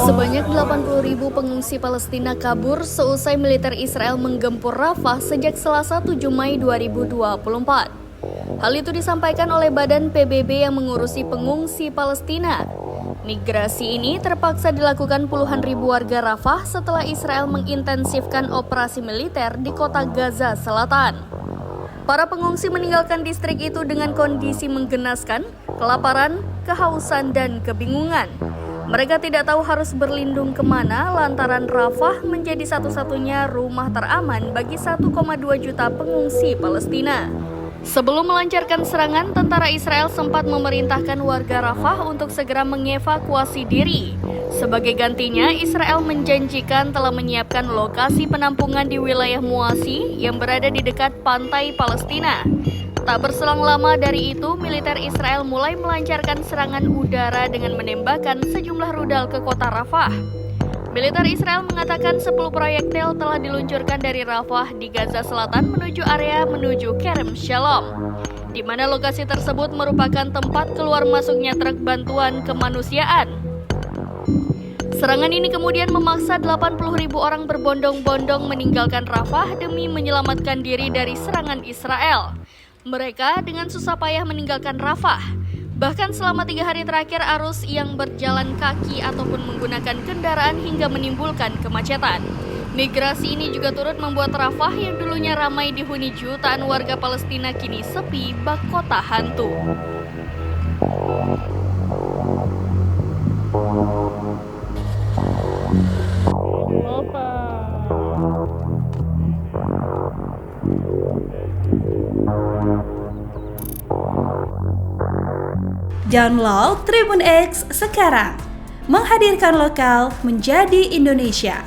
Sebanyak 80.000 pengungsi Palestina kabur seusai militer Israel menggempur Rafah sejak Selasa 7 Mei 2024. Hal itu disampaikan oleh Badan PBB yang mengurusi pengungsi Palestina. Migrasi ini terpaksa dilakukan puluhan ribu warga Rafah setelah Israel mengintensifkan operasi militer di kota Gaza Selatan. Para pengungsi meninggalkan distrik itu dengan kondisi menggenaskan, kelaparan, kehausan, dan kebingungan. Mereka tidak tahu harus berlindung kemana lantaran Rafah menjadi satu-satunya rumah teraman bagi 1,2 juta pengungsi Palestina. Sebelum melancarkan serangan, tentara Israel sempat memerintahkan warga Rafah untuk segera mengevakuasi diri. Sebagai gantinya, Israel menjanjikan telah menyiapkan lokasi penampungan di wilayah Muasi yang berada di dekat pantai Palestina. Tak berselang lama dari itu, militer Israel mulai melancarkan serangan udara dengan menembakkan sejumlah rudal ke kota Rafah. Militer Israel mengatakan 10 proyektil telah diluncurkan dari Rafah di Gaza Selatan menuju Kerem Shalom, di mana lokasi tersebut merupakan tempat keluar masuknya truk bantuan kemanusiaan. Serangan ini kemudian memaksa 80.000 orang berbondong-bondong meninggalkan Rafah demi menyelamatkan diri dari serangan Israel. Mereka dengan susah payah meninggalkan Rafah. Bahkan selama 3 hari terakhir arus yang berjalan kaki ataupun menggunakan kendaraan hingga menimbulkan kemacetan. Migrasi ini juga turut membuat Rafah yang dulunya ramai dihuni jutaan warga Palestina kini sepi bak kota hantu. Download Tribun X sekarang, menghadirkan lokal menjadi Indonesia.